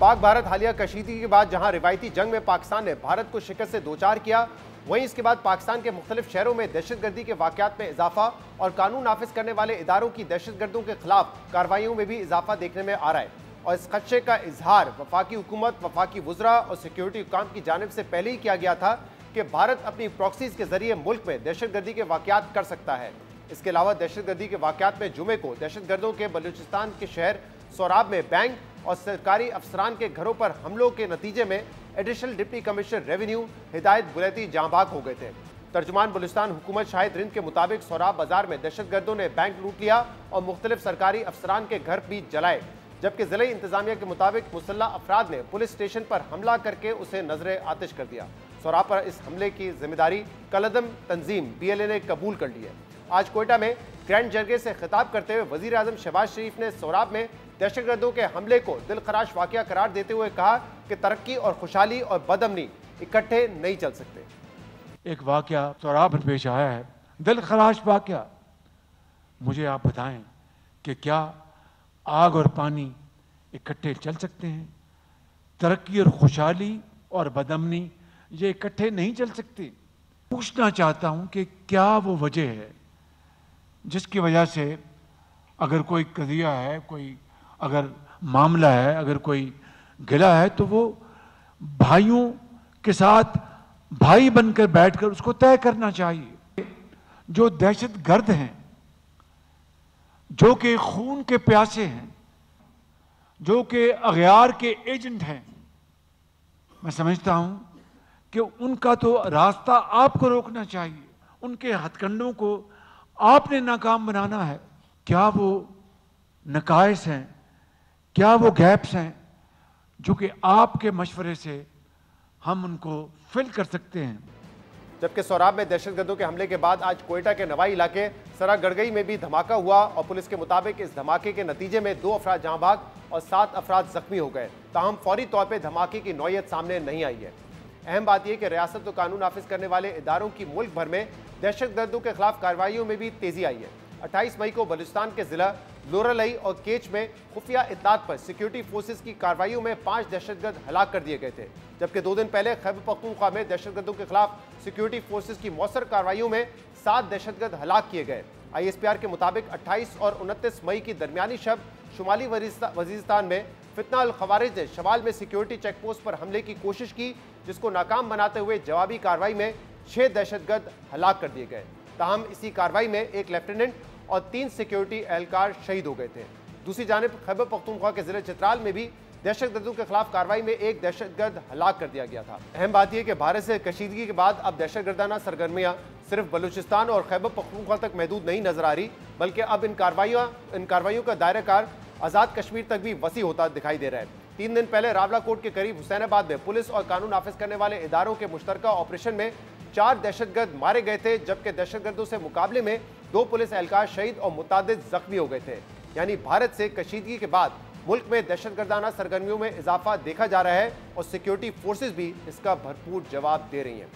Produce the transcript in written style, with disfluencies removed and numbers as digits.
पाक भारत हालिया कशीदगी के बाद जहां रिवायती जंग में पाकिस्तान ने भारत को शिकस्त से दोचार किया, वहीं इसके बाद पाकिस्तान के मुख्तलिफ शहरों में दहशतगर्दी के वाकयात में इजाफा और कानून नाफिज करने वाले इदारों की दहशतगर्दों के खिलाफ कार्रवाइयों में भी इजाफा देखने में आ रहा है। और इस खदशे का इजहार वफाकी हुकूमत, वफाकी वुज़रा और सिक्योरिटी हुकाम की जानिब से पहले ही किया गया था कि भारत अपनी प्रॉक्सीज के जरिए मुल्क में दहशतगर्दी के वाकयात कर सकता है। इसके अलावा दहशतगर्दी के वाकयात में जुमे को दहशतगर्दों के बलूचिस्तान के शहर सोराब में बैंक और सरकारी अफसरान के घरों पर हमलों के नतीजे में एडिशनल डिप्टी कमिश्नर रेवेन्यू हिदायत बुलैती जांबाग हो गए थे। तर्जुमान बलूचिस्तान हुकूमत शाहिद रिंद के मुताबिक सोराब बाजार में दहशतगर्दों ने बैंक लूट लिया और मुख्तलिफ सरकारी अफसरान के घर भी जलाए, जबकि जिले इंतजामिया के मुताबिक मुसल्ला अफराद ने पुलिस स्टेशन पर हमला करके उसे नजरे आतिश कर दिया। सोराब पर इस हमले की जिम्मेदारी कलदम तंजीम BLA ने कबूल कर ली है। आज कोयटा में ग्रैंड जरगे से खिताब करते हुए वजीर आजम शहबाज शरीफ ने सोराब में दहशतगर्दों के हमले को दिलखराश वाकया करार देते हुए कहा कि तरक्की और खुशहाली और बदअमनी इकट्ठे नहीं चल सकते। एक वाकया सोराब में पेश आया है, दिलखराश वाकया। मुझे आप बताएं कि क्या आग और पानी इकट्ठे चल सकते हैं? तरक्की और खुशहाली और बदअमनी ये इकट्ठे नहीं चल सकते। पूछना चाहता हूं कि क्या वो वजह है जिसकी वजह से अगर कोई कदिया है, कोई अगर मामला है, अगर कोई गिला है, तो वो भाइयों के साथ भाई बनकर बैठकर उसको तय करना चाहिए। जो दहशतगर्द हैं, जो कि खून के प्यासे हैं, जो कि अगयार के एजेंट हैं, मैं समझता हूं कि उनका तो रास्ता आपको रोकना चाहिए, उनके हथकंडों को आपने नाकाम बनाना है। क्या वो नकाइस हैं, क्या वो गैप्स हैं जो कि आपके मशवरे से हम उनको फिल कर सकते हैं? जबकि सोराब में दहशतगर्दों के हमले के बाद आज कोयटा के नवाई इलाके सरा गड़गई में भी धमाका हुआ और पुलिस के मुताबिक इस धमाके के नतीजे में 2 अफराद जहां भाग और 7 अफराद जख्मी हो गए। ताहम फौरी तौर पर धमाके की नौयत सामने नहीं आई है। अहम बात यह कि रियासत तो कानून नाफिज करने वाले इदारों की मुल्क भर में दहशतगर्दों के खिलाफ कार्रवाइयों में भी तेजी आई है। 28 मई को बलूचिस्तान के जिला लोरलई और केच में खुफिया इत्तलात पर सिक्योरिटी फोर्सेज की कार्रवाइयों में 5 दहशतगर्द हलाक कर दिए गए थे, जबकि 2 दिन पहले खैबर पख्तूनख्वा में दहशतगर्दों के खिलाफ सिक्योरिटी फोर्सेज की मौसर कार्रवाइयों में 7 दहशतगर्द हलाक किए गए। ISPR के मुताबिक 28 और 29 मई की दरमियानी शब शुमाली वजीरिस्तान में फितना अल खवारिज ने शवाल में सिक्योरिटी चेक पोस्ट पर हमले की कोशिश की, जिसको नाकाम बनाते हुए जवाबी कार्रवाई में 6 दहशतगर्द हलाक कर दिए गए। ताहम इसी कार्रवाई में 1 लेफ्टिनेंट और 3 सिक्योरिटी एहलकार शहीद हो गए थे। दूसरी जानिब खैबर पख्तूनख्वा के जिले चित्राल में भी दहशतगर्दों के खिलाफ कार्रवाई में 1 दहशतगर्द हलाक कर दिया गया था। अहम बात यह कि भारत से कशीदगी के बाद अब दहशतगर्दाना सरगर्मियां सिर्फ बलूचिस्तान और खैबर पख्तूनख्वा तक महदूद नहीं नजर आ रही, बल्कि अब इन कार्रवाइयों का दायरा कार आज़ाद कश्मीर तक भी वसी होता दिखाई दे रहा है। 3 दिन पहले रावलाकोट के करीब हुसैनाबाद में पुलिस और कानून नाफिज करने वाले इदारों के मुश्तरका ऑपरेशन में 4 दहशतगर्द मारे गए थे, जबकि दहशतगर्दों से मुकाबले में 2 पुलिस एहलकार शहीद और मुतादिद जख्मी हो गए थे। यानी भारत से कशीदगी के बाद मुल्क में दहशतगर्दाना सरगर्मियों में इजाफा देखा जा रहा है और सिक्योरिटी फोर्सेज भी इसका भरपूर जवाब दे रही हैं।